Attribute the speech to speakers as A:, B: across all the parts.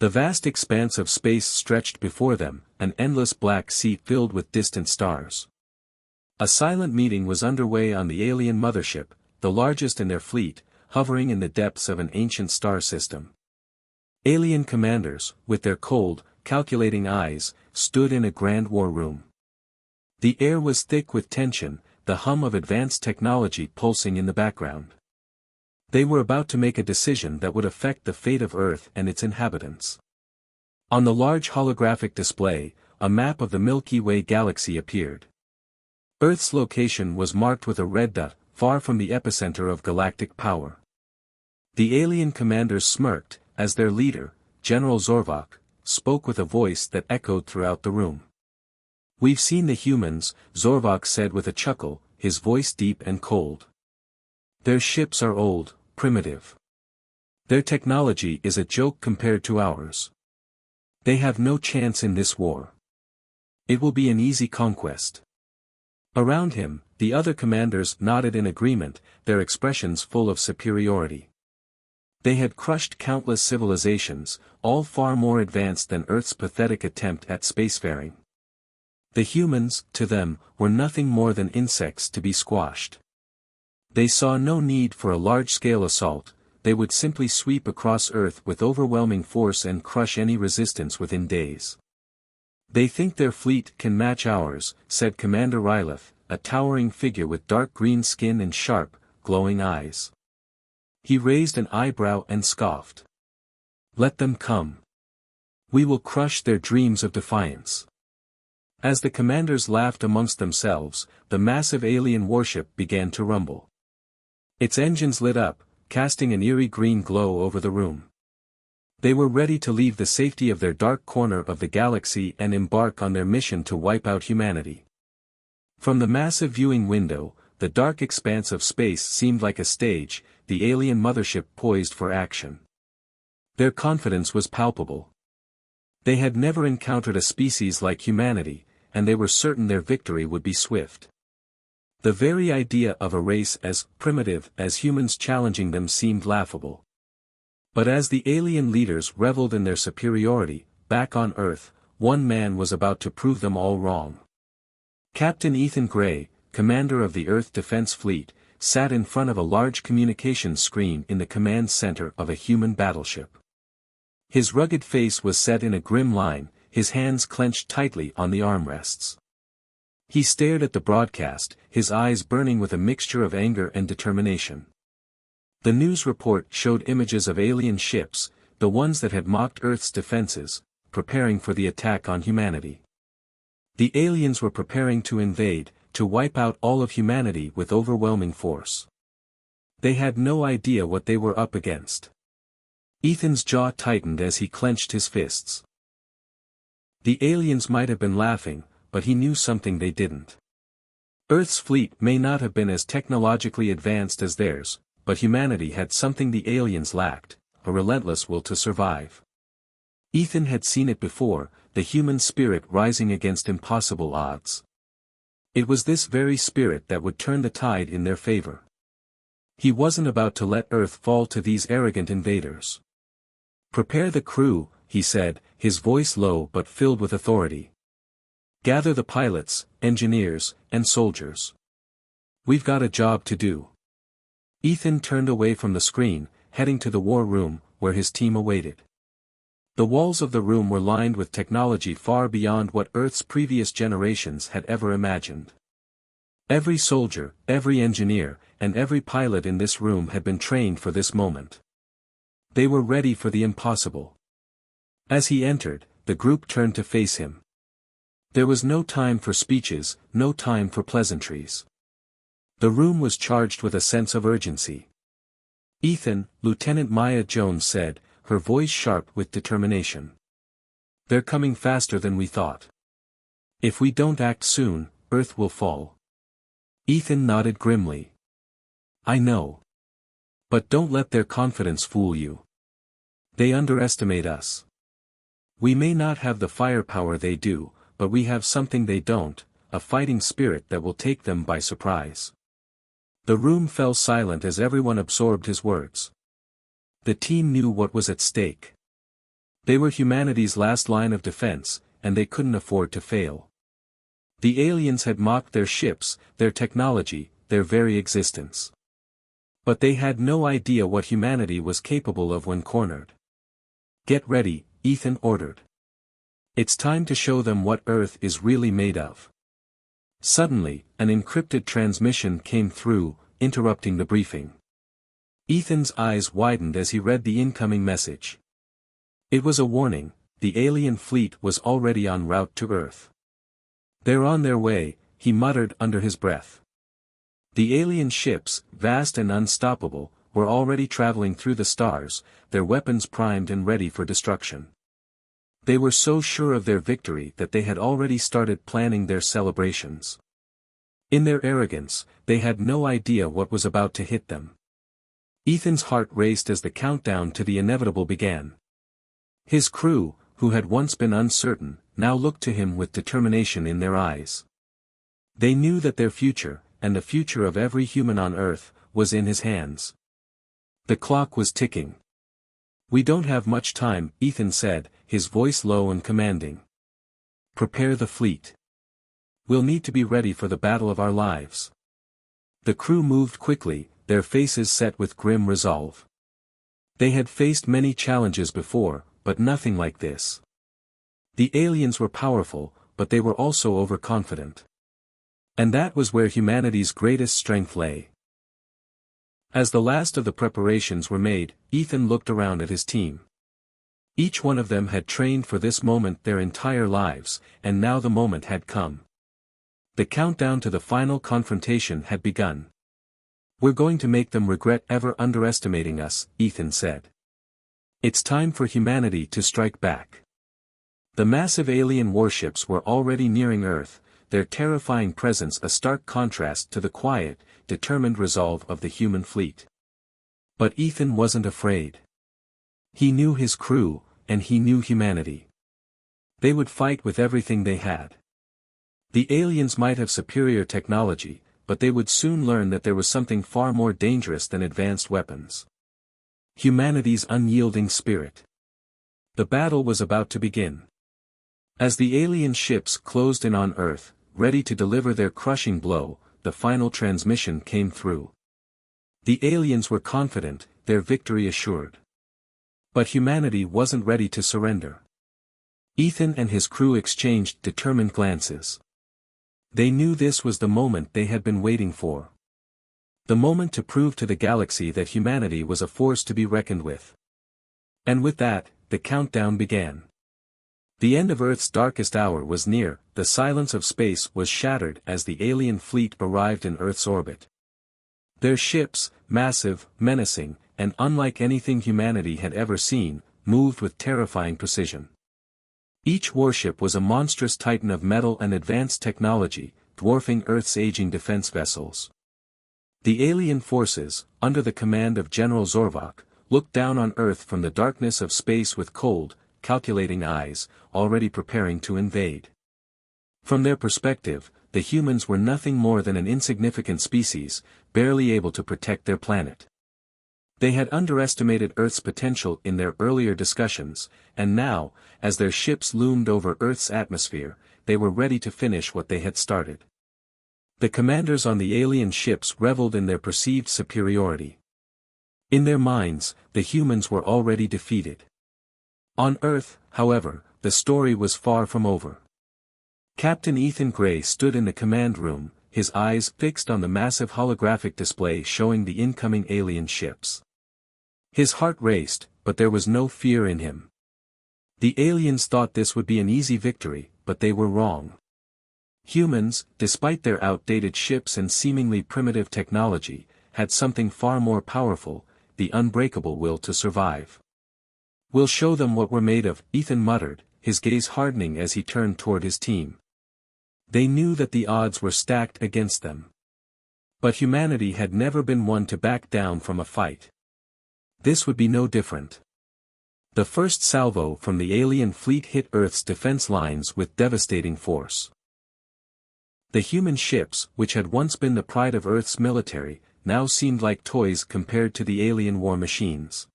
A: The vast expanse of space stretched before them, an endless black sea filled with distant stars. A silent meeting was underway on the alien mothership, the largest in their fleet, hovering in the depths of an ancient star system. Alien commanders, with their cold, calculating eyes, stood in a grand war room. The air was thick with tension, the hum of advanced technology pulsing in the background. They were about to make a decision that would affect the fate of Earth and its inhabitants. On the large holographic display, a map of the Milky Way galaxy appeared. Earth's location was marked with a red dot, far from the epicenter of galactic power. The alien commanders smirked, as their leader, General Zorvok, spoke with a voice that echoed throughout the room. "We've seen the humans," Zorvok said with a chuckle, his voice deep and cold. "Their ships are old, primitive. Their technology is a joke compared to ours. They have no chance in this war. It will be an easy conquest." Around him, the other commanders nodded in agreement, their expressions full of superiority. They had crushed countless civilizations, all far more advanced than Earth's pathetic attempt at spacefaring. The humans, to them, were nothing more than insects to be squashed. They saw no need for a large-scale assault, they would simply sweep across Earth with overwhelming force and crush any resistance within days. "They think their fleet can match ours," said Commander Rylith, a towering figure with dark green skin and sharp, glowing eyes. He raised an eyebrow and scoffed. "Let them come. We will crush their dreams of defiance." As the commanders laughed amongst themselves, the massive alien warship began to rumble. Its engines lit up, casting an eerie green glow over the room. They were ready to leave the safety of their dark corner of the galaxy and embark on their mission to wipe out humanity. From the massive viewing window, the dark expanse of space seemed like a stage, the alien mothership poised for action. Their confidence was palpable. They had never encountered a species like humanity, and they were certain their victory would be swift. The very idea of a race as primitive as humans challenging them seemed laughable. But as the alien leaders reveled in their superiority, back on Earth, one man was about to prove them all wrong. Captain Ethan Gray, commander of the Earth Defense Fleet, sat in front of a large communications screen in the command center of a human battleship. His rugged face was set in a grim line, his hands clenched tightly on the armrests. He stared at the broadcast, his eyes burning with a mixture of anger and determination. The news report showed images of alien ships, the ones that had mocked Earth's defenses, preparing for the attack on humanity. The aliens were preparing to invade, to wipe out all of humanity with overwhelming force. They had no idea what they were up against. Ethan's jaw tightened as he clenched his fists. The aliens might have been laughing, but he knew something they didn't. Earth's fleet may not have been as technologically advanced as theirs, but humanity had something the aliens lacked, a relentless will to survive. Ethan had seen it before, the human spirit rising against impossible odds. It was this very spirit that would turn the tide in their favor. He wasn't about to let Earth fall to these arrogant invaders. "Prepare the crew," he said, his voice low but filled with authority. "Gather the pilots, engineers, and soldiers. We've got a job to do." Ethan turned away from the screen, heading to the war room, where his team awaited. The walls of the room were lined with technology far beyond what Earth's previous generations had ever imagined. Every soldier, every engineer, and every pilot in this room had been trained for this moment. They were ready for the impossible. As he entered, the group turned to face him. There was no time for speeches, no time for pleasantries. The room was charged with a sense of urgency. "Ethan," Lieutenant Maya Jones said, her voice sharp with determination. "They're coming faster than we thought. If we don't act soon, Earth will fall." Ethan nodded grimly. "I know. But don't let their confidence fool you. They underestimate us. We may not have the firepower they do, but we have something they don't, a fighting spirit that will take them by surprise." The room fell silent as everyone absorbed his words. The team knew what was at stake. They were humanity's last line of defense, and they couldn't afford to fail. The aliens had mocked their ships, their technology, their very existence. But they had no idea what humanity was capable of when cornered. "Get ready," Ethan ordered. "It's time to show them what Earth is really made of." Suddenly, an encrypted transmission came through, interrupting the briefing. Ethan's eyes widened as he read the incoming message. It was a warning: the alien fleet was already en route to Earth. "They're on their way," he muttered under his breath. The alien ships, vast and unstoppable, were already traveling through the stars, their weapons primed and ready for destruction. They were so sure of their victory that they had already started planning their celebrations. In their arrogance, they had no idea what was about to hit them. Ethan's heart raced as the countdown to the inevitable began. His crew, who had once been uncertain, now looked to him with determination in their eyes. They knew that their future, and the future of every human on Earth, was in his hands. The clock was ticking. "We don't have much time," Ethan said, his voice low and commanding. "Prepare the fleet. We'll need to be ready for the battle of our lives." The crew moved quickly, their faces set with grim resolve. They had faced many challenges before, but nothing like this. The aliens were powerful, but they were also overconfident. And that was where humanity's greatest strength lay. As the last of the preparations were made, Ethan looked around at his team. Each one of them had trained for this moment their entire lives, and now the moment had come. The countdown to the final confrontation had begun. "We're going to make them regret ever underestimating us," Ethan said. "It's time for humanity to strike back." The massive alien warships were already nearing Earth, their terrifying presence a stark contrast to the quiet, determined resolve of the human fleet. But Ethan wasn't afraid. He knew his crew, and he knew humanity. They would fight with everything they had. The aliens might have superior technology, but they would soon learn that there was something far more dangerous than advanced weapons. Humanity's unyielding spirit. The battle was about to begin. As the alien ships closed in on Earth, ready to deliver their crushing blow, the final transmission came through. The aliens were confident, their victory assured. But humanity wasn't ready to surrender. Ethan and his crew exchanged determined glances. They knew this was the moment they had been waiting for. The moment to prove to the galaxy that humanity was a force to be reckoned with. And with that, the countdown began. The end of Earth's darkest hour was near, the silence of space was shattered as the alien fleet arrived in Earth's orbit. Their ships, massive, menacing, and unlike anything humanity had ever seen, moved with terrifying precision. Each warship was a monstrous titan of metal and advanced technology, dwarfing Earth's aging defense vessels. The alien forces, under the command of General Zorvok, looked down on Earth from the darkness of space with cold, calculating eyes, already preparing to invade. From their perspective, the humans were nothing more than an insignificant species, barely able to protect their planet. They had underestimated Earth's potential in their earlier discussions, and now, as their ships loomed over Earth's atmosphere, they were ready to finish what they had started. The commanders on the alien ships reveled in their perceived superiority. In their minds, the humans were already defeated. On Earth, however, the story was far from over. Captain Ethan Gray stood in the command room, his eyes fixed on the massive holographic display showing the incoming alien ships. His heart raced, but there was no fear in him. The aliens thought this would be an easy victory, but they were wrong. Humans, despite their outdated ships and seemingly primitive technology, had something far more powerful, the unbreakable will to survive. "We'll show them what we're made of," Ethan muttered, his gaze hardening as he turned toward his team. They knew that the odds were stacked against them. But humanity had never been one to back down from a fight. This would be no different. The first salvo from the alien fleet hit Earth's defense lines with devastating force. The human ships, which had once been the pride of Earth's military, now seemed like toys compared to the alien war machines.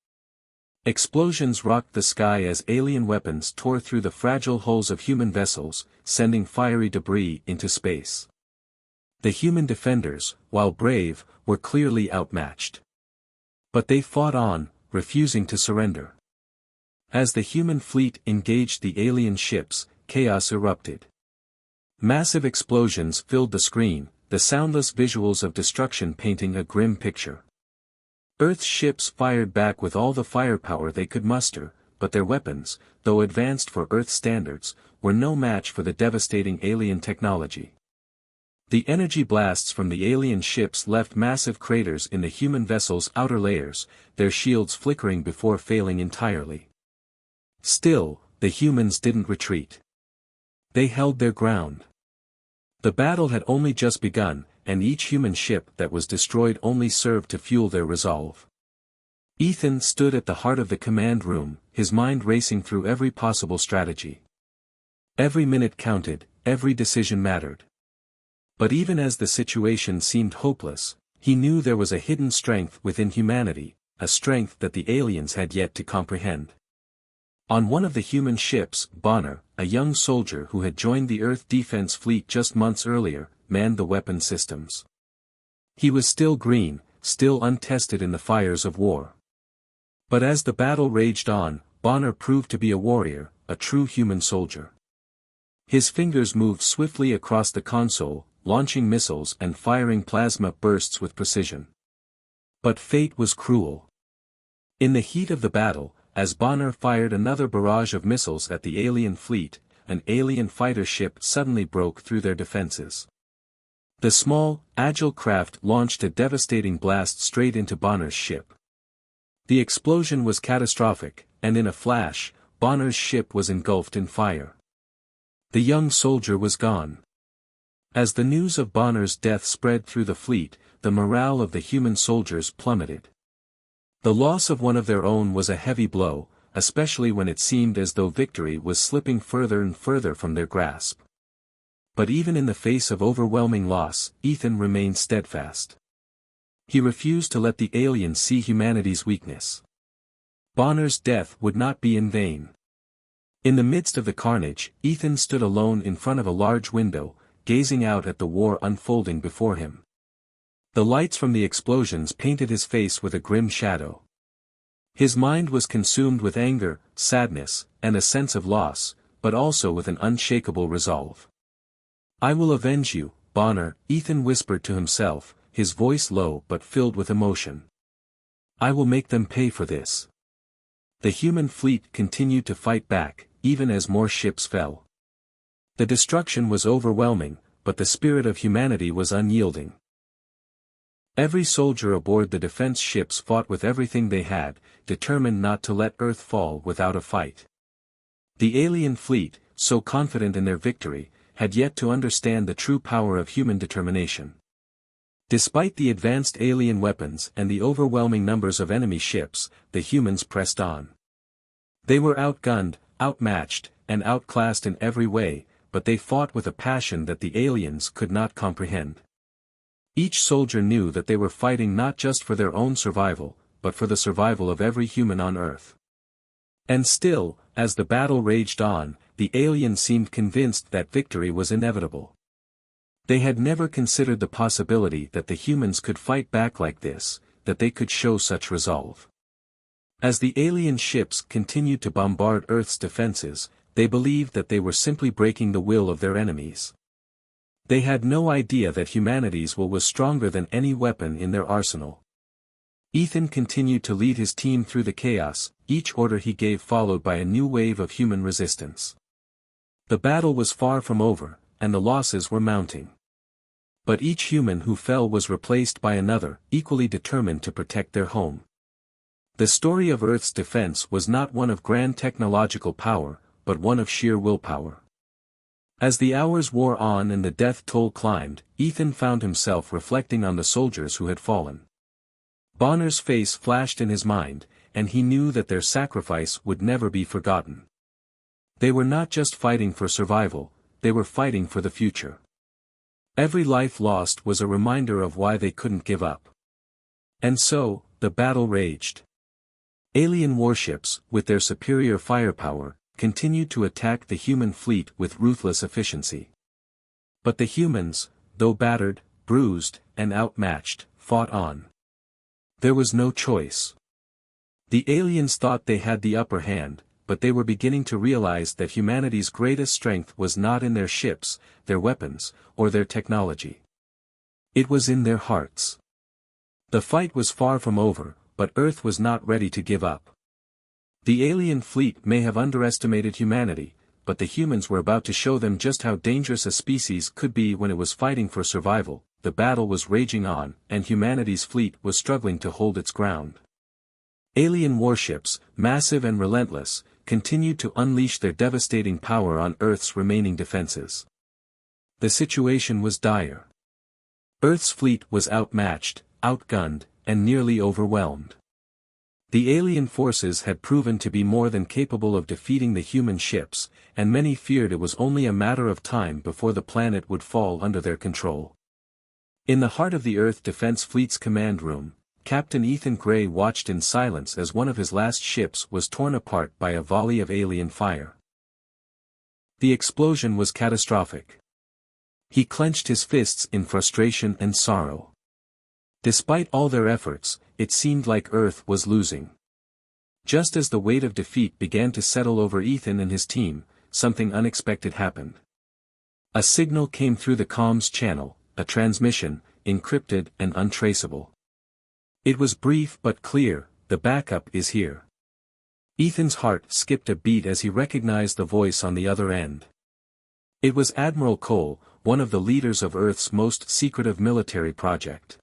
A: Explosions rocked the sky as alien weapons tore through the fragile hulls of human vessels, sending fiery debris into space. The human defenders, while brave, were clearly outmatched. But they fought on, refusing to surrender. As the human fleet engaged the alien ships, chaos erupted. Massive explosions filled the screen, the soundless visuals of destruction painting a grim picture. Earth's ships fired back with all the firepower they could muster, but their weapons, though advanced for Earth standards, were no match for the devastating alien technology. The energy blasts from the alien ships left massive craters in the human vessel's outer layers, their shields flickering before failing entirely. Still, the humans didn't retreat. They held their ground. The battle had only just begun, and each human ship that was destroyed only served to fuel their resolve. Ethan stood at the heart of the command room, his mind racing through every possible strategy. Every minute counted, every decision mattered. But even as the situation seemed hopeless, he knew there was a hidden strength within humanity, a strength that the aliens had yet to comprehend. On one of the human ships, Bonner, a young soldier who had joined the Earth Defense Fleet just months earlier, manned the weapon systems. He was still green, still untested in the fires of war. But as the battle raged on, Bonner proved to be a warrior, a true human soldier. His fingers moved swiftly across the console, launching missiles and firing plasma bursts with precision. But fate was cruel. In the heat of the battle, as Bonner fired another barrage of missiles at the alien fleet, an alien fighter ship suddenly broke through their defenses. The small, agile craft launched a devastating blast straight into Bonner's ship. The explosion was catastrophic, and in a flash, Bonner's ship was engulfed in fire. The young soldier was gone. As the news of Bonner's death spread through the fleet, the morale of the human soldiers plummeted. The loss of one of their own was a heavy blow, especially when it seemed as though victory was slipping further and further from their grasp. But even in the face of overwhelming loss, Ethan remained steadfast. He refused to let the aliens see humanity's weakness. Bonner's death would not be in vain. In the midst of the carnage, Ethan stood alone in front of a large window, gazing out at the war unfolding before him. The lights from the explosions painted his face with a grim shadow. His mind was consumed with anger, sadness, and a sense of loss, but also with an unshakable resolve. "I will avenge you, Bonner," Ethan whispered to himself, his voice low but filled with emotion. "I will make them pay for this." The human fleet continued to fight back, even as more ships fell. The destruction was overwhelming, but the spirit of humanity was unyielding. Every soldier aboard the defense ships fought with everything they had, determined not to let Earth fall without a fight. The alien fleet, so confident in their victory, had yet to understand the true power of human determination. Despite the advanced alien weapons and the overwhelming numbers of enemy ships, the humans pressed on. They were outgunned, outmatched, and outclassed in every way, but they fought with a passion that the aliens could not comprehend. Each soldier knew that they were fighting not just for their own survival, but for the survival of every human on Earth. And still, as the battle raged on, the aliens seemed convinced that victory was inevitable. They had never considered the possibility that the humans could fight back like this, that they could show such resolve. As the alien ships continued to bombard Earth's defenses, they believed that they were simply breaking the will of their enemies. They had no idea that humanity's will was stronger than any weapon in their arsenal. Ethan continued to lead his team through the chaos, each order he gave followed by a new wave of human resistance. The battle was far from over, and the losses were mounting. But each human who fell was replaced by another, equally determined to protect their home. The story of Earth's defense was not one of grand technological power, but one of sheer willpower. As the hours wore on and the death toll climbed, Ethan found himself reflecting on the soldiers who had fallen. Bonner's face flashed in his mind, and he knew that their sacrifice would never be forgotten. They were not just fighting for survival, they were fighting for the future. Every life lost was a reminder of why they couldn't give up. And so, the battle raged. Alien warships, with their superior firepower, continued to attack the human fleet with ruthless efficiency. But the humans, though battered, bruised, and outmatched, fought on. There was no choice. The aliens thought they had the upper hand, but they were beginning to realize that humanity's greatest strength was not in their ships, their weapons, or their technology. It was in their hearts. The fight was far from over, but Earth was not ready to give up. The alien fleet may have underestimated humanity, but the humans were about to show them just how dangerous a species could be when it was fighting for survival. The battle was raging on, and humanity's fleet was struggling to hold its ground. Alien warships, massive and relentless, continued to unleash their devastating power on Earth's remaining defenses. The situation was dire. Earth's fleet was outmatched, outgunned, and nearly overwhelmed. The alien forces had proven to be more than capable of defeating the human ships, and many feared it was only a matter of time before the planet would fall under their control. In the heart of the Earth Defense Fleet's command room, Captain Ethan Gray watched in silence as one of his last ships was torn apart by a volley of alien fire. The explosion was catastrophic. He clenched his fists in frustration and sorrow. Despite all their efforts, it seemed like Earth was losing. Just as the weight of defeat began to settle over Ethan and his team, something unexpected happened. A signal came through the comms channel, a transmission, encrypted and untraceable. It was brief but clear: the backup is here. Ethan's heart skipped a beat as he recognized the voice on the other end. It was Admiral Cole, one of the leaders of Earth's most secretive military project.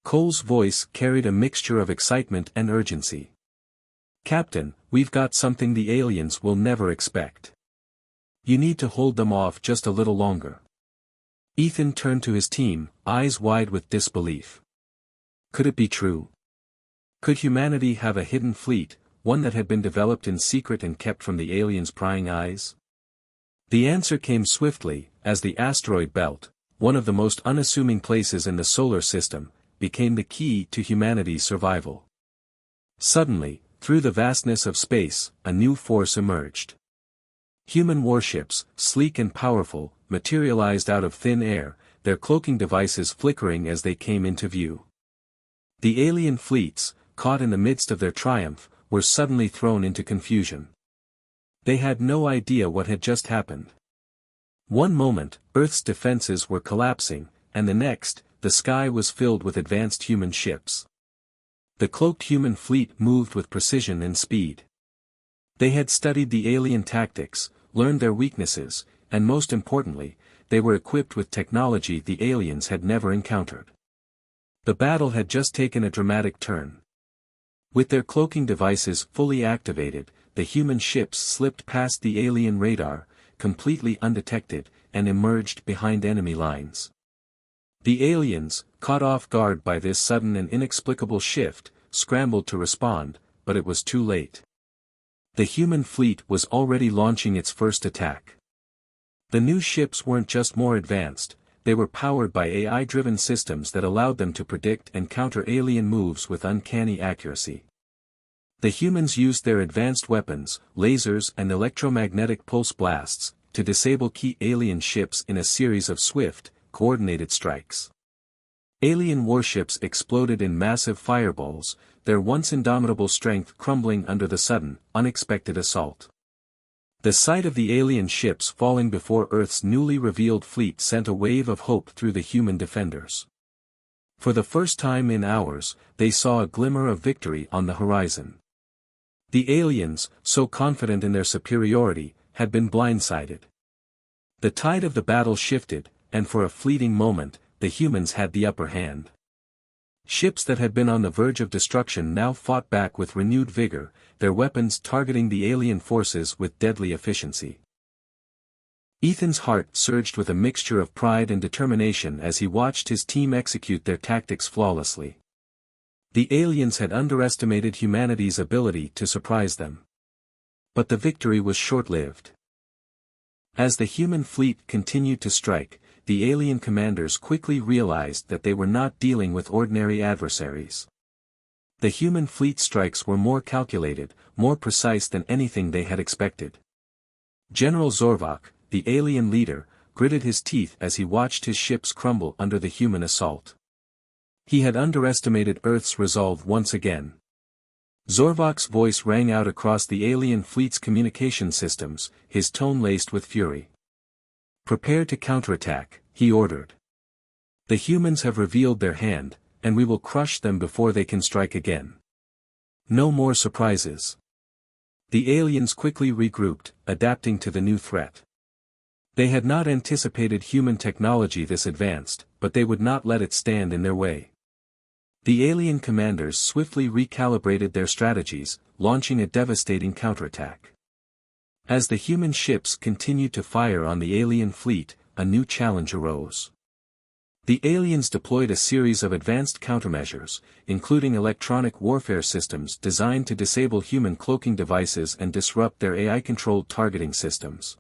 A: Cole's voice carried a mixture of excitement and urgency. "Captain, we've got something the aliens will never expect. You need to hold them off just a little longer." Ethan turned to his team, eyes wide with disbelief. Could it be true? Could humanity have a hidden fleet, one that had been developed in secret and kept from the aliens' prying eyes? The answer came swiftly, as the asteroid belt, one of the most unassuming places in the solar system, became the key to humanity's survival. Suddenly, through the vastness of space, a new force emerged. Human warships, sleek and powerful, materialized out of thin air, their cloaking devices flickering as they came into view. The alien fleets, caught in the midst of their triumph, were suddenly thrown into confusion. They had no idea what had just happened. One moment, Earth's defenses were collapsing, and the next, the sky was filled with advanced human ships. The cloaked human fleet moved with precision and speed. They had studied the alien tactics, learned their weaknesses, and most importantly, they were equipped with technology the aliens had never encountered. The battle had just taken a dramatic turn. With their cloaking devices fully activated, the human ships slipped past the alien radar, completely undetected, and emerged behind enemy lines. The aliens, caught off guard by this sudden and inexplicable shift, scrambled to respond, but it was too late. The human fleet was already launching its first attack. The new ships weren't just more advanced, they were powered by AI-driven systems that allowed them to predict and counter alien moves with uncanny accuracy. The humans used their advanced weapons, lasers and electromagnetic pulse blasts, to disable key alien ships in a series of swift, coordinated strikes. Alien warships exploded in massive fireballs, their once indomitable strength crumbling under the sudden, unexpected assault. The sight of the alien ships falling before Earth's newly revealed fleet sent a wave of hope through the human defenders. For the first time in hours, they saw a glimmer of victory on the horizon. The aliens, so confident in their superiority, had been blindsided. The tide of the battle shifted, and for a fleeting moment, the humans had the upper hand. Ships that had been on the verge of destruction now fought back with renewed vigor, their weapons targeting the alien forces with deadly efficiency. Ethan's heart surged with a mixture of pride and determination as he watched his team execute their tactics flawlessly. The aliens had underestimated humanity's ability to surprise them. But the victory was short-lived. As the human fleet continued to strike, the alien commanders quickly realized that they were not dealing with ordinary adversaries. The human fleet strikes were more calculated, more precise than anything they had expected. General Zorvok, the alien leader, gritted his teeth as he watched his ships crumble under the human assault. He had underestimated Earth's resolve once again. Zorvok's voice rang out across the alien fleet's communication systems, his tone laced with fury. "Prepare to counterattack," he ordered. "The humans have revealed their hand, and we will crush them before they can strike again. No more surprises." The aliens quickly regrouped, adapting to the new threat. They had not anticipated human technology this advanced, but they would not let it stand in their way. The alien commanders swiftly recalibrated their strategies, launching a devastating counterattack. As the human ships continued to fire on the alien fleet, a new challenge arose. The aliens deployed a series of advanced countermeasures, including electronic warfare systems designed to disable human cloaking devices and disrupt their AI-controlled targeting systems.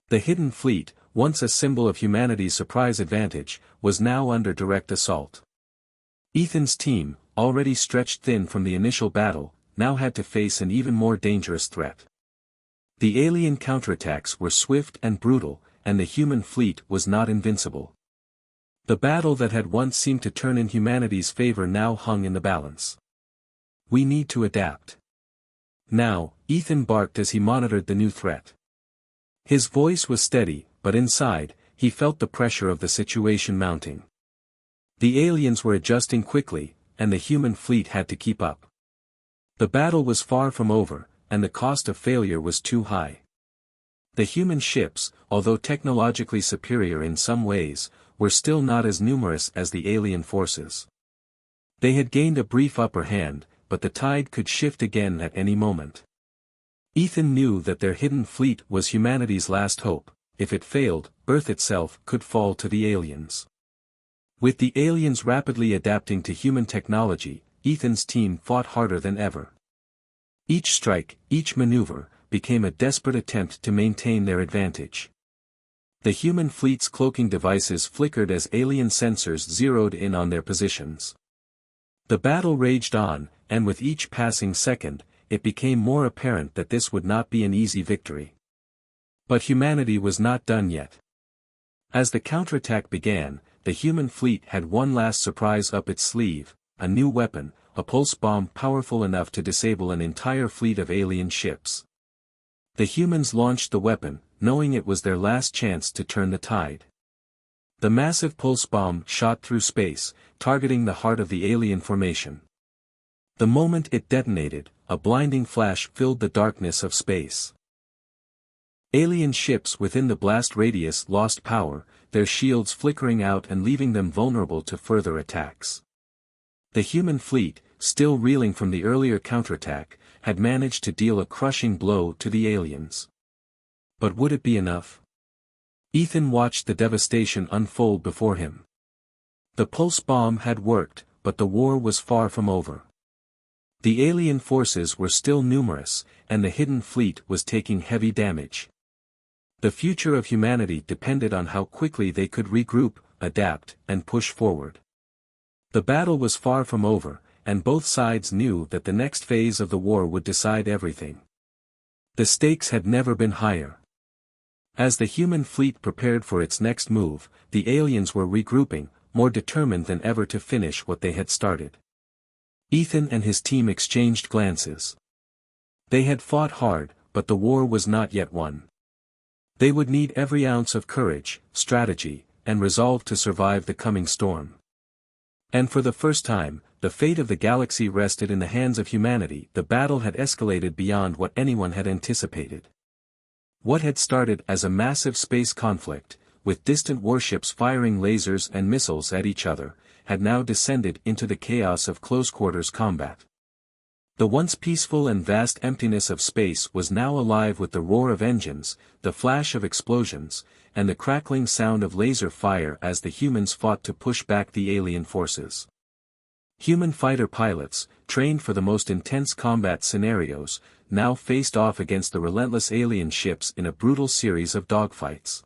A: The hidden fleet, once a symbol of humanity's surprise advantage, was now under direct assault. Ethan's team, already stretched thin from the initial battle, now had to face an even more dangerous threat. The alien counterattacks were swift and brutal, and the human fleet was not invincible. The battle that had once seemed to turn in humanity's favor now hung in the balance. "We need to adapt." Now, Ethan barked as he monitored the new threat. His voice was steady, but inside, he felt the pressure of the situation mounting. The aliens were adjusting quickly, and the human fleet had to keep up. The battle was far from over, and the cost of failure was too high. The human ships, although technologically superior in some ways, were still not as numerous as the alien forces. They had gained a brief upper hand, but the tide could shift again at any moment. Ethan knew that their hidden fleet was humanity's last hope. If it failed, Earth itself could fall to the aliens. With the aliens rapidly adapting to human technology, Ethan's team fought harder than ever. Each strike, each maneuver, became a desperate attempt to maintain their advantage. The human fleet's cloaking devices flickered as alien sensors zeroed in on their positions. The battle raged on, and with each passing second, it became more apparent that this would not be an easy victory. But humanity was not done yet. As the counterattack began, the human fleet had one last surprise up its sleeve, a new weapon, a pulse bomb powerful enough to disable an entire fleet of alien ships. The humans launched the weapon, knowing it was their last chance to turn the tide. The massive pulse bomb shot through space, targeting the heart of the alien formation. The moment it detonated, a blinding flash filled the darkness of space. Alien ships within the blast radius lost power, their shields flickering out and leaving them vulnerable to further attacks. The human fleet, still reeling from the earlier counterattack, had managed to deal a crushing blow to the aliens. But would it be enough? Ethan watched the devastation unfold before him. The pulse bomb had worked, but the war was far from over. The alien forces were still numerous, and the hidden fleet was taking heavy damage. The future of humanity depended on how quickly they could regroup, adapt, and push forward. The battle was far from over, and both sides knew that the next phase of the war would decide everything. The stakes had never been higher. As the human fleet prepared for its next move, the aliens were regrouping, more determined than ever to finish what they had started. Ethan and his team exchanged glances. They had fought hard, but the war was not yet won. They would need every ounce of courage, strategy, and resolve to survive the coming storm. And for the first time, the fate of the galaxy rested in the hands of humanity. The battle had escalated beyond what anyone had anticipated. What had started as a massive space conflict, with distant warships firing lasers and missiles at each other, had now descended into the chaos of close-quarters combat. The once peaceful and vast emptiness of space was now alive with the roar of engines, the flash of explosions, and the crackling sound of laser fire as the humans fought to push back the alien forces. Human fighter pilots, trained for the most intense combat scenarios, now faced off against the relentless alien ships in a brutal series of dogfights.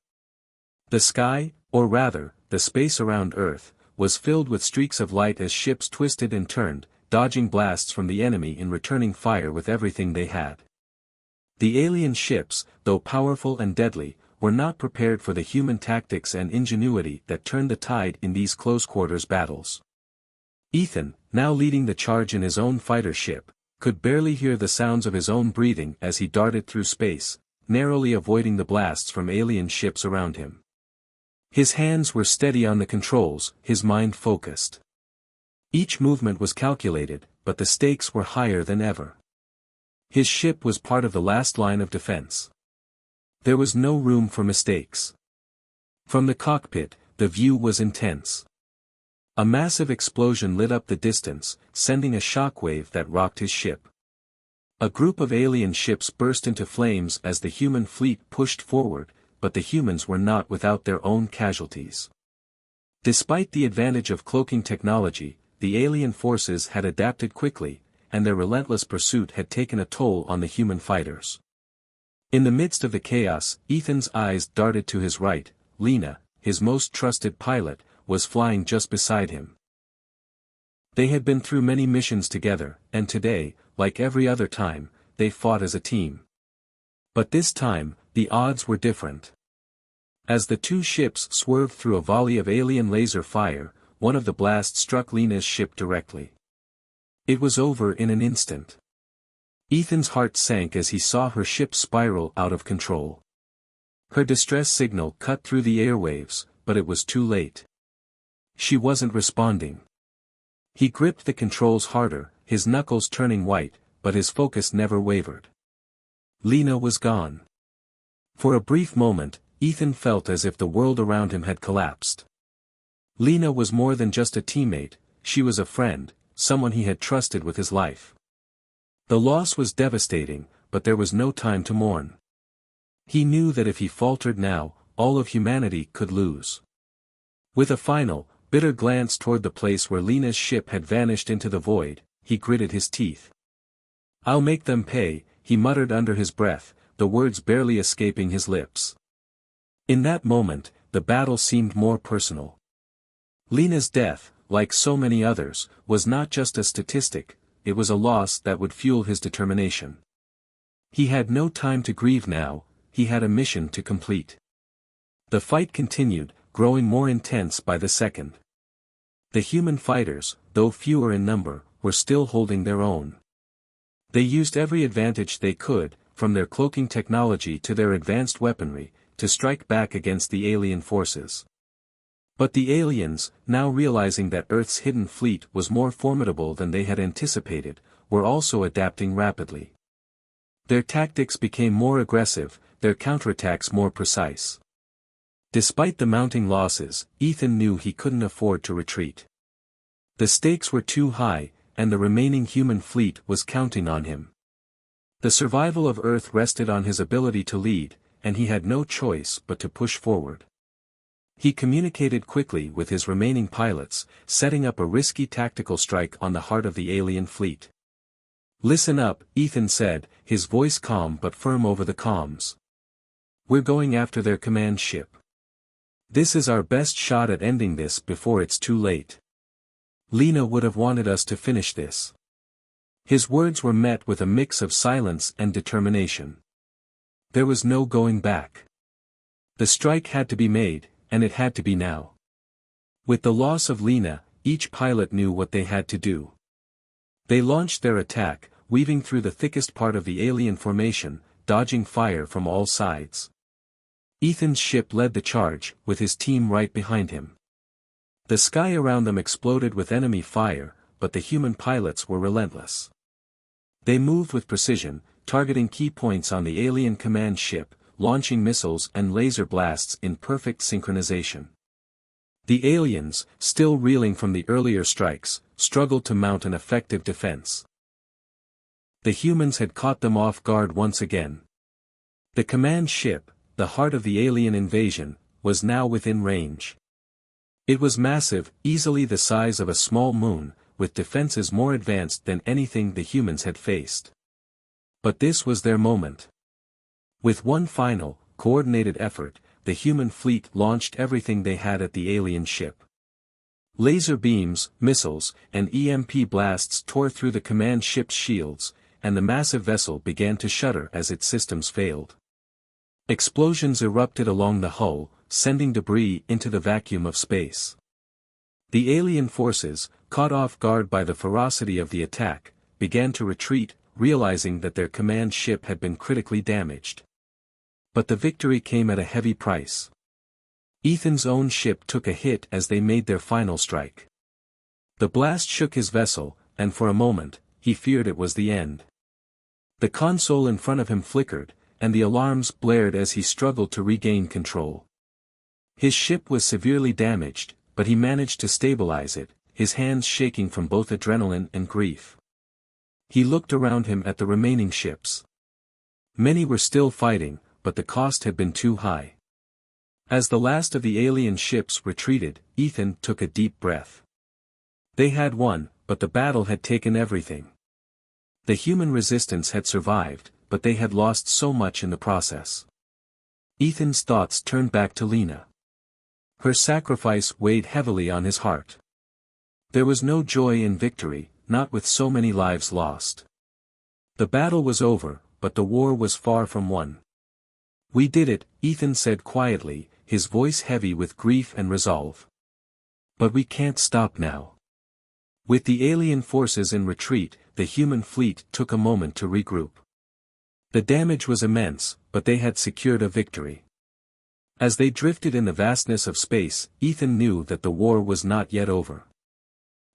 A: The sky, or rather, the space around Earth, was filled with streaks of light as ships twisted and turned, dodging blasts from the enemy and returning fire with everything they had. The alien ships, though powerful and deadly, were not prepared for the human tactics and ingenuity that turned the tide in these close-quarters battles. Ethan, now leading the charge in his own fighter ship, could barely hear the sounds of his own breathing as he darted through space, narrowly avoiding the blasts from alien ships around him. His hands were steady on the controls, his mind focused. Each movement was calculated, but the stakes were higher than ever. His ship was part of the last line of defense. There was no room for mistakes. From the cockpit, the view was intense. A massive explosion lit up the distance, sending a shockwave that rocked his ship. A group of alien ships burst into flames as the human fleet pushed forward, but the humans were not without their own casualties. Despite the advantage of cloaking technology, the alien forces had adapted quickly, and their relentless pursuit had taken a toll on the human fighters. In the midst of the chaos, Ethan's eyes darted to his right. Lena, his most trusted pilot, was flying just beside him. They had been through many missions together, and today, like every other time, they fought as a team. But this time, the odds were different. As the two ships swerved through a volley of alien laser fire, one of the blasts struck Lena's ship directly. It was over in an instant. Ethan's heart sank as he saw her ship spiral out of control. Her distress signal cut through the airwaves, but it was too late. She wasn't responding. He gripped the controls harder, his knuckles turning white, but his focus never wavered. Lena was gone. For a brief moment, Ethan felt as if the world around him had collapsed. Lena was more than just a teammate, she was a friend, someone he had trusted with his life. The loss was devastating, but there was no time to mourn. He knew that if he faltered now, all of humanity could lose. With a final, bitter glance toward the place where Lena's ship had vanished into the void, he gritted his teeth. "I'll make them pay," he muttered under his breath, the words barely escaping his lips. In that moment, the battle seemed more personal. Lena's death, like so many others, was not just a statistic, it was a loss that would fuel his determination. He had no time to grieve now, he had a mission to complete. The fight continued, growing more intense by the second. The human fighters, though fewer in number, were still holding their own. They used every advantage they could, from their cloaking technology to their advanced weaponry, to strike back against the alien forces. But the aliens, now realizing that Earth's hidden fleet was more formidable than they had anticipated, were also adapting rapidly. Their tactics became more aggressive, their counterattacks more precise. Despite the mounting losses, Ethan knew he couldn't afford to retreat. The stakes were too high, and the remaining human fleet was counting on him. The survival of Earth rested on his ability to lead, and he had no choice but to push forward. He communicated quickly with his remaining pilots, setting up a risky tactical strike on the heart of the alien fleet. "Listen up," Ethan said, his voice calm but firm over the comms. "We're going after their command ship. This is our best shot at ending this before it's too late. Lena would have wanted us to finish this." His words were met with a mix of silence and determination. There was no going back. The strike had to be made, and it had to be now. With the loss of Lena, each pilot knew what they had to do. They launched their attack, weaving through the thickest part of the alien formation, dodging fire from all sides. Ethan's ship led the charge, with his team right behind him. The sky around them exploded with enemy fire, but the human pilots were relentless. They moved with precision, targeting key points on the alien command ship, launching missiles and laser blasts in perfect synchronization. The aliens, still reeling from the earlier strikes, struggled to mount an effective defense. The humans had caught them off guard once again. The command ship, the heart of the alien invasion, was now within range. It was massive, easily the size of a small moon, with defenses more advanced than anything the humans had faced. But this was their moment. With one final, coordinated effort, the human fleet launched everything they had at the alien ship. Laser beams, missiles, and EMP blasts tore through the command ship's shields, and the massive vessel began to shudder as its systems failed. Explosions erupted along the hull, sending debris into the vacuum of space. The alien forces, caught off guard by the ferocity of the attack, began to retreat, realizing that their command ship had been critically damaged. But the victory came at a heavy price. Ethan's own ship took a hit as they made their final strike. The blast shook his vessel, and for a moment, he feared it was the end. The console in front of him flickered, and the alarms blared as he struggled to regain control. His ship was severely damaged, but he managed to stabilize it, his hands shaking from both adrenaline and grief. He looked around him at the remaining ships. Many were still fighting, but the cost had been too high. As the last of the alien ships retreated, Ethan took a deep breath. They had won, but the battle had taken everything. The human resistance had survived, but they had lost so much in the process. Ethan's thoughts turned back to Lena. Her sacrifice weighed heavily on his heart. There was no joy in victory, not with so many lives lost. The battle was over, but the war was far from won. "We did it," Ethan said quietly, his voice heavy with grief and resolve. "But we can't stop now." With the alien forces in retreat, the human fleet took a moment to regroup. The damage was immense, but they had secured a victory. As they drifted in the vastness of space, Ethan knew that the war was not yet over.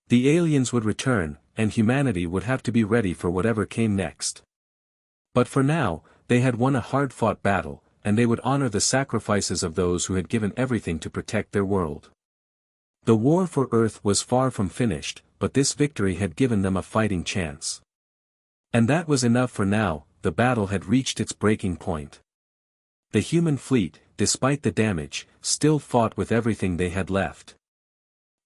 A: The aliens would return, and humanity would have to be ready for whatever came next. But for now, they had won a hard-fought battle, and they would honor the sacrifices of those who had given everything to protect their world. The war for Earth was far from finished, but this victory had given them a fighting chance. And that was enough for now. The battle had reached its breaking point. The human fleet, despite the damage, still fought with everything they had left.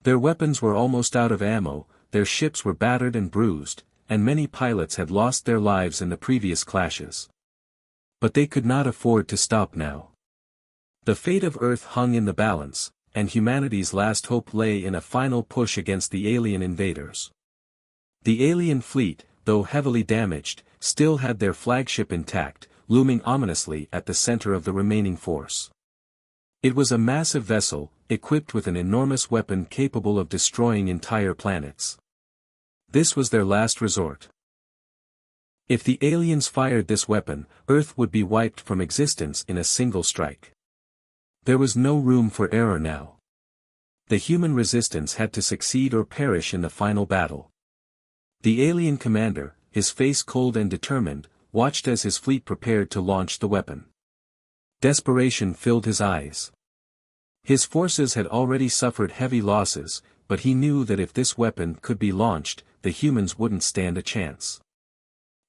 A: Their weapons were almost out of ammo, their ships were battered and bruised, and many pilots had lost their lives in the previous clashes. But they could not afford to stop now. The fate of Earth hung in the balance, and humanity's last hope lay in a final push against the alien invaders. The alien fleet, though heavily damaged, still had their flagship intact, looming ominously at the center of the remaining force. It was a massive vessel, equipped with an enormous weapon capable of destroying entire planets. This was their last resort. If the aliens fired this weapon, Earth would be wiped from existence in a single strike. There was no room for error now. The human resistance had to succeed or perish in the final battle. The alien commander, his face cold and determined, watched as his fleet prepared to launch the weapon. Desperation filled his eyes. His forces had already suffered heavy losses, but he knew that if this weapon could be launched, the humans wouldn't stand a chance.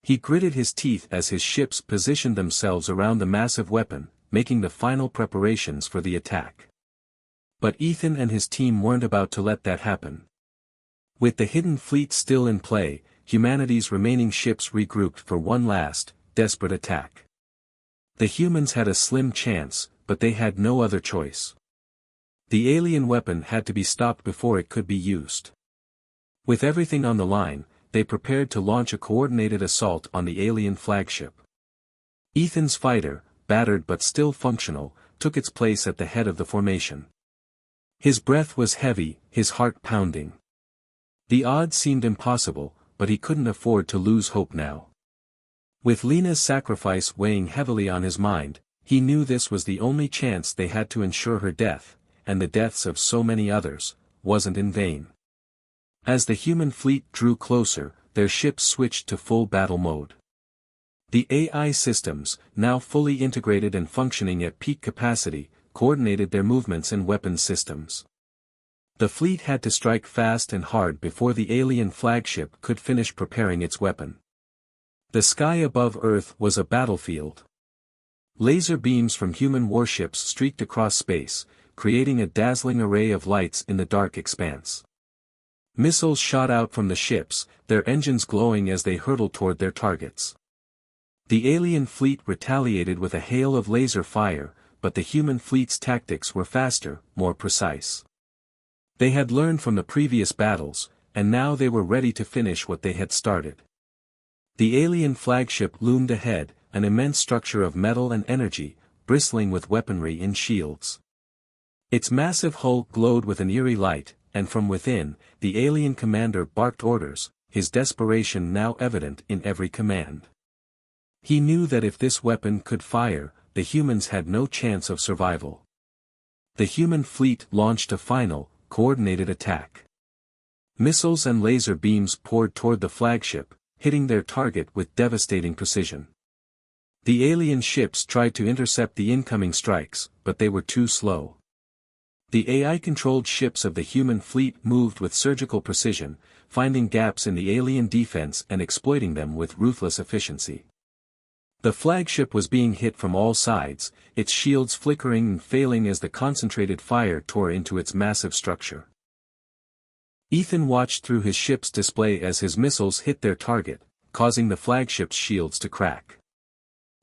A: He gritted his teeth as his ships positioned themselves around the massive weapon, making the final preparations for the attack. But Ethan and his team weren't about to let that happen. With the hidden fleet still in play, humanity's remaining ships regrouped for one last, desperate attack. The humans had a slim chance, but they had no other choice. The alien weapon had to be stopped before it could be used. With everything on the line, they prepared to launch a coordinated assault on the alien flagship. Ethan's fighter, battered but still functional, took its place at the head of the formation. His breath was heavy, his heart pounding. The odds seemed impossible, but he couldn't afford to lose hope now. With Lena's sacrifice weighing heavily on his mind, he knew this was the only chance they had to ensure her death, and the deaths of so many others, wasn't in vain. As the human fleet drew closer, their ships switched to full battle mode. The AI systems, now fully integrated and functioning at peak capacity, coordinated their movements and weapons systems. The fleet had to strike fast and hard before the alien flagship could finish preparing its weapon. The sky above Earth was a battlefield. Laser beams from human warships streaked across space, creating a dazzling array of lights in the dark expanse. Missiles shot out from the ships, their engines glowing as they hurtled toward their targets. The alien fleet retaliated with a hail of laser fire, but the human fleet's tactics were faster, more precise. They had learned from the previous battles, and now they were ready to finish what they had started. The alien flagship loomed ahead, an immense structure of metal and energy, bristling with weaponry and shields. Its massive hull glowed with an eerie light, and from within, the alien commander barked orders, his desperation now evident in every command. He knew that if this weapon could fire, the humans had no chance of survival. The human fleet launched a final, coordinated attack. Missiles and laser beams poured toward the flagship, hitting their target with devastating precision. The alien ships tried to intercept the incoming strikes, but they were too slow. The AI-controlled ships of the human fleet moved with surgical precision, finding gaps in the alien defense and exploiting them with ruthless efficiency. The flagship was being hit from all sides, its shields flickering and failing as the concentrated fire tore into its massive structure. Ethan watched through his ship's display as his missiles hit their target, causing the flagship's shields to crack.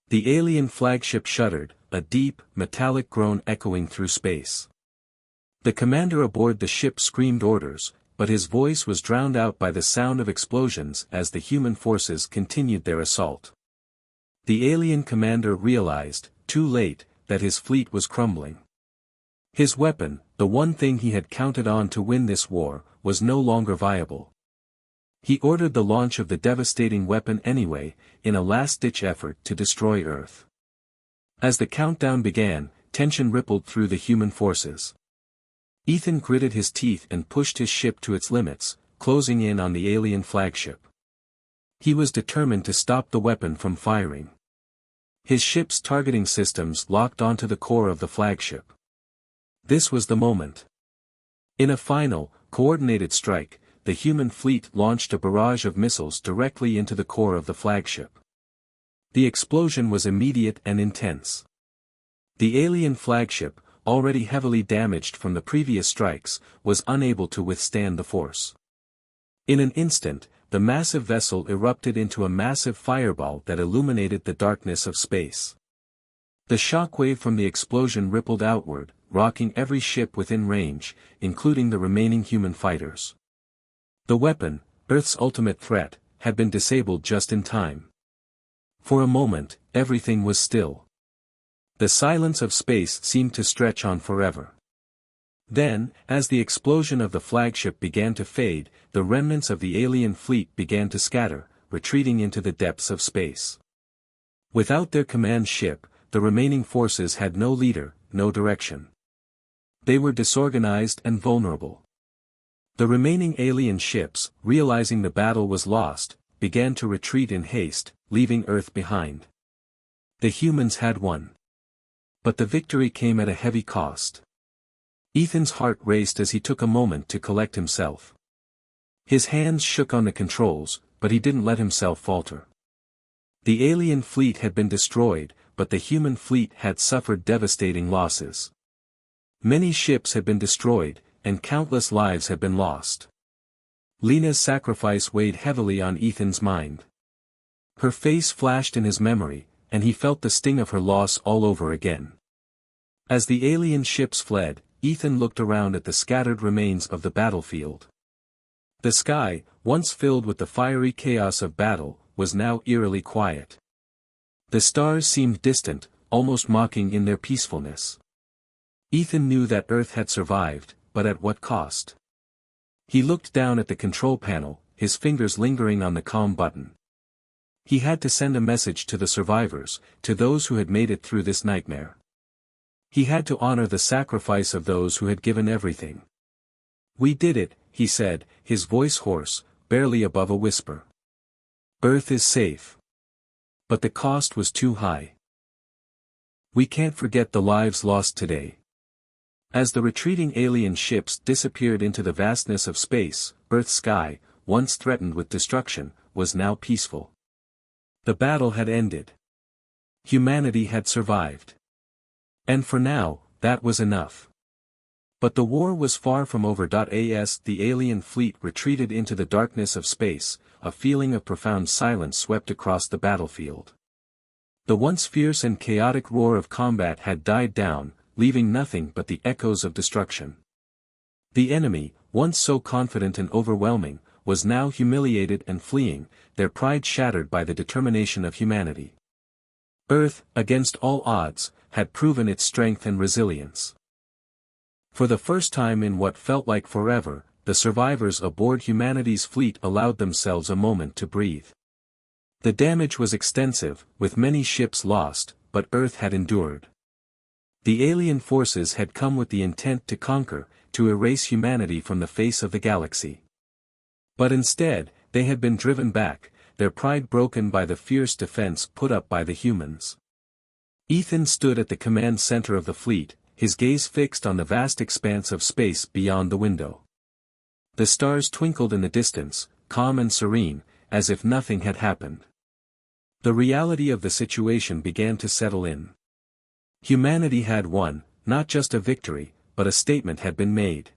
A: The alien flagship shuddered, a deep, metallic groan echoing through space. The commander aboard the ship screamed orders, but his voice was drowned out by the sound of explosions as the human forces continued their assault. The alien commander realized, too late, that his fleet was crumbling. His weapon, the one thing he had counted on to win this war, was no longer viable. He ordered the launch of the devastating weapon anyway, in a last-ditch effort to destroy Earth. As the countdown began, tension rippled through the human forces. Ethan gritted his teeth and pushed his ship to its limits, closing in on the alien flagship. He was determined to stop the weapon from firing. His ship's targeting systems locked onto the core of the flagship. This was the moment. In a final, coordinated strike, the human fleet launched a barrage of missiles directly into the core of the flagship. The explosion was immediate and intense. The alien flagship, already heavily damaged from the previous strikes, was unable to withstand the force. In an instant, the massive vessel erupted into a massive fireball that illuminated the darkness of space. The shockwave from the explosion rippled outward, rocking every ship within range, including the remaining human fighters. The weapon, Earth's ultimate threat, had been disabled just in time. For a moment, everything was still. The silence of space seemed to stretch on forever. Then, as the explosion of the flagship began to fade, the remnants of the alien fleet began to scatter, retreating into the depths of space. Without their command ship, the remaining forces had no leader, no direction. They were disorganized and vulnerable. The remaining alien ships, realizing the battle was lost, began to retreat in haste, leaving Earth behind. The humans had won. But the victory came at a heavy cost. Ethan's heart raced as he took a moment to collect himself. His hands shook on the controls, but he didn't let himself falter. The alien fleet had been destroyed, but the human fleet had suffered devastating losses. Many ships had been destroyed, and countless lives had been lost. Lena's sacrifice weighed heavily on Ethan's mind. Her face flashed in his memory, and he felt the sting of her loss all over again. As the alien ships fled, Ethan looked around at the scattered remains of the battlefield. The sky, once filled with the fiery chaos of battle, was now eerily quiet. The stars seemed distant, almost mocking in their peacefulness. Ethan knew that Earth had survived, but at what cost? He looked down at the control panel, his fingers lingering on the comm button. He had to send a message to the survivors, to those who had made it through this nightmare. He had to honor the sacrifice of those who had given everything. "We did it," he said, his voice hoarse, barely above a whisper. "Earth is safe. But the cost was too high. We can't forget the lives lost today." As the retreating alien ships disappeared into the vastness of space, Earth's sky, once threatened with destruction, was now peaceful. The battle had ended. Humanity had survived. And for now, that was enough. But the war was far from over. As the alien fleet retreated into the darkness of space, a feeling of profound silence swept across the battlefield. The once fierce and chaotic roar of combat had died down, leaving nothing but the echoes of destruction. The enemy, once so confident and overwhelming, was now humiliated and fleeing, their pride shattered by the determination of humanity. Earth, against all odds, had proven its strength and resilience. For the first time in what felt like forever, the survivors aboard humanity's fleet allowed themselves a moment to breathe. The damage was extensive, with many ships lost, but Earth had endured. The alien forces had come with the intent to conquer, to erase humanity from the face of the galaxy. But instead, they had been driven back, their pride broken by the fierce defense put up by the humans. Ethan stood at the command center of the fleet, his gaze fixed on the vast expanse of space beyond the window. The stars twinkled in the distance, calm and serene, as if nothing had happened. The reality of the situation began to settle in. Humanity had won, not just a victory, but a statement had been made.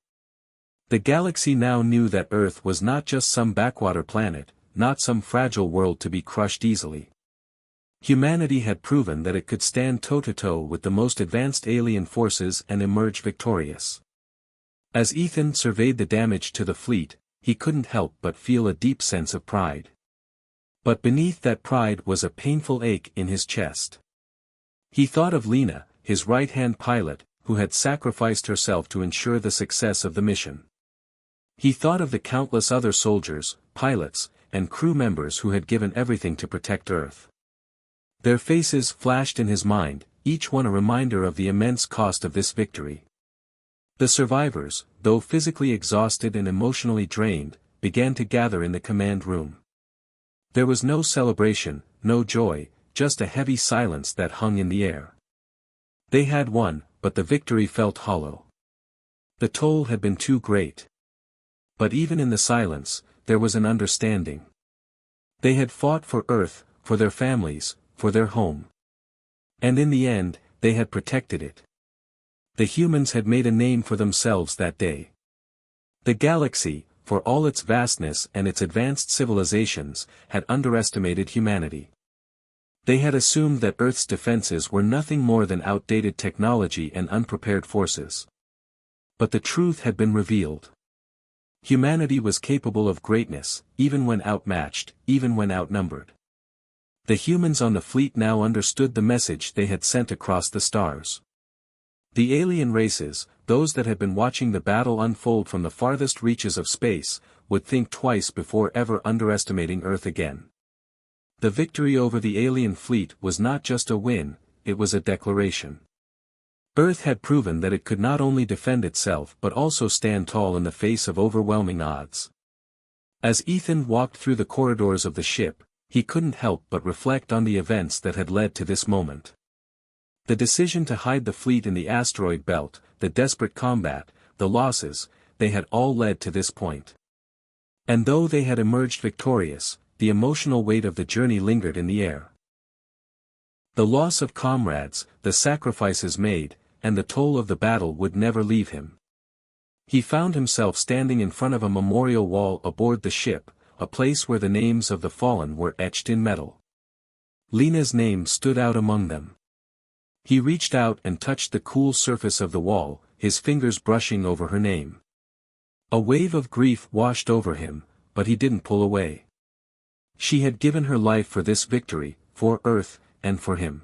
A: The galaxy now knew that Earth was not just some backwater planet, not some fragile world to be crushed easily. Humanity had proven that it could stand toe-to-toe with the most advanced alien forces and emerge victorious. As Ethan surveyed the damage to the fleet, he couldn't help but feel a deep sense of pride. But beneath that pride was a painful ache in his chest. He thought of Lena, his right-hand pilot, who had sacrificed herself to ensure the success of the mission. He thought of the countless other soldiers, pilots, and crew members who had given everything to protect Earth. Their faces flashed in his mind, each one a reminder of the immense cost of this victory. The survivors, though physically exhausted and emotionally drained, began to gather in the command room. There was no celebration, no joy, just a heavy silence that hung in the air. They had won, but the victory felt hollow. The toll had been too great. But even in the silence, there was an understanding. They had fought for Earth, for their families, for their home. And in the end, they had protected it. The humans had made a name for themselves that day. The galaxy, for all its vastness and its advanced civilizations, had underestimated humanity. They had assumed that Earth's defenses were nothing more than outdated technology and unprepared forces. But the truth had been revealed. Humanity was capable of greatness, even when outmatched, even when outnumbered. The humans on the fleet now understood the message they had sent across the stars. The alien races, those that had been watching the battle unfold from the farthest reaches of space, would think twice before ever underestimating Earth again. The victory over the alien fleet was not just a win, it was a declaration. Earth had proven that it could not only defend itself but also stand tall in the face of overwhelming odds. As Ethan walked through the corridors of the ship, he couldn't help but reflect on the events that had led to this moment. The decision to hide the fleet in the asteroid belt, the desperate combat, the losses, they had all led to this point. And though they had emerged victorious, the emotional weight of the journey lingered in the air. The loss of comrades, the sacrifices made, and the toll of the battle would never leave him. He found himself standing in front of a memorial wall aboard the ship, a place where the names of the fallen were etched in metal. Lena's name stood out among them. He reached out and touched the cool surface of the wall, his fingers brushing over her name. A wave of grief washed over him, but he didn't pull away. She had given her life for this victory, for Earth, and for him.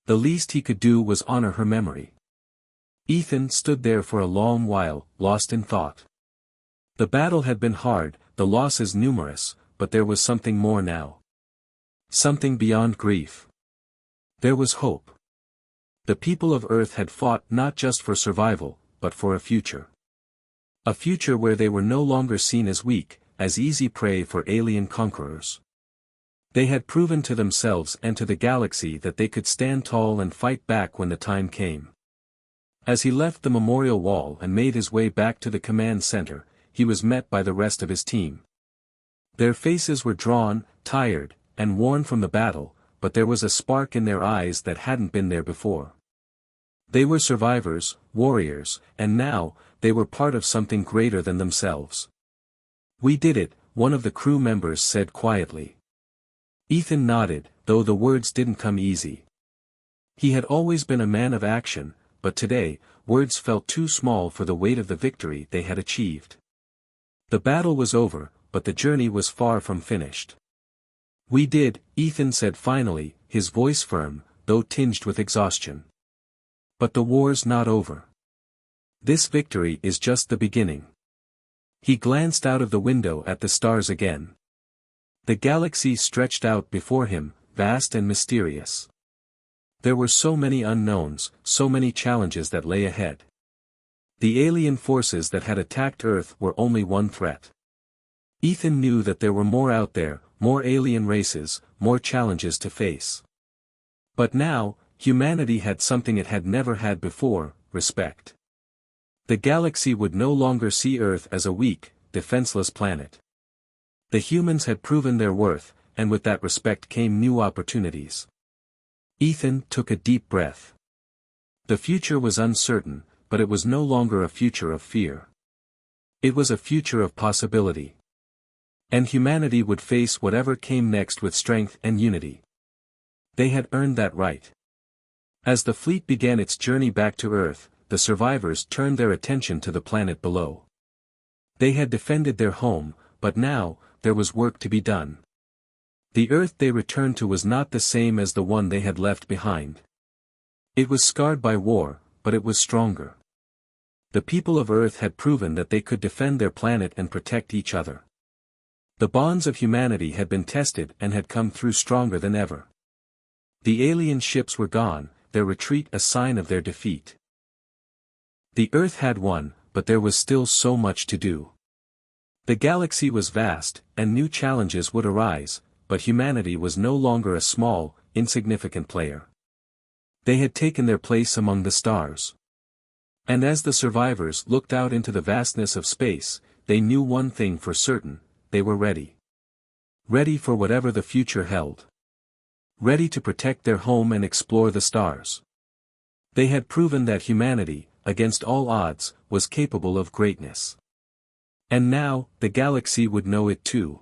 A: The least he could do was honor her memory. Ethan stood there for a long while, lost in thought. The battle had been hard, the losses numerous, but there was something more now. Something beyond grief. There was hope. The people of Earth had fought not just for survival, but for a future. A future where they were no longer seen as weak, as easy prey for alien conquerors. They had proven to themselves and to the galaxy that they could stand tall and fight back when the time came. As he left the memorial wall and made his way back to the command center, he was met by the rest of his team. Their faces were drawn, tired, and worn from the battle, but there was a spark in their eyes that hadn't been there before. They were survivors, warriors, and now, they were part of something greater than themselves. "We did it," one of the crew members said quietly. Ethan nodded, though the words didn't come easy. He had always been a man of action, but today, words felt too small for the weight of the victory they had achieved. The battle was over, but the journey was far from finished. "We did," Ethan said finally, his voice firm, though tinged with exhaustion. "But the war's not over. This victory is just the beginning." He glanced out of the window at the stars again. The galaxy stretched out before him, vast and mysterious. There were so many unknowns, so many challenges that lay ahead. The alien forces that had attacked Earth were only one threat. Ethan knew that there were more out there, more alien races, more challenges to face. But now, humanity had something it had never had before: respect. The galaxy would no longer see Earth as a weak, defenseless planet. The humans had proven their worth, and with that respect came new opportunities. Ethan took a deep breath. The future was uncertain, but it was no longer a future of fear. It was a future of possibility. And humanity would face whatever came next with strength and unity. They had earned that right. As the fleet began its journey back to Earth, the survivors turned their attention to the planet below. They had defended their home, but now, there was work to be done. The Earth they returned to was not the same as the one they had left behind. It was scarred by war, but it was stronger. The people of Earth had proven that they could defend their planet and protect each other. The bonds of humanity had been tested and had come through stronger than ever. The alien ships were gone, their retreat a sign of their defeat. The Earth had won, but there was still so much to do. The galaxy was vast, and new challenges would arise, but humanity was no longer a small, insignificant player. They had taken their place among the stars. And as the survivors looked out into the vastness of space, they knew one thing for certain: they were ready. Ready for whatever the future held. Ready to protect their home and explore the stars. They had proven that humanity, against all odds, was capable of greatness. And now, the galaxy would know it too.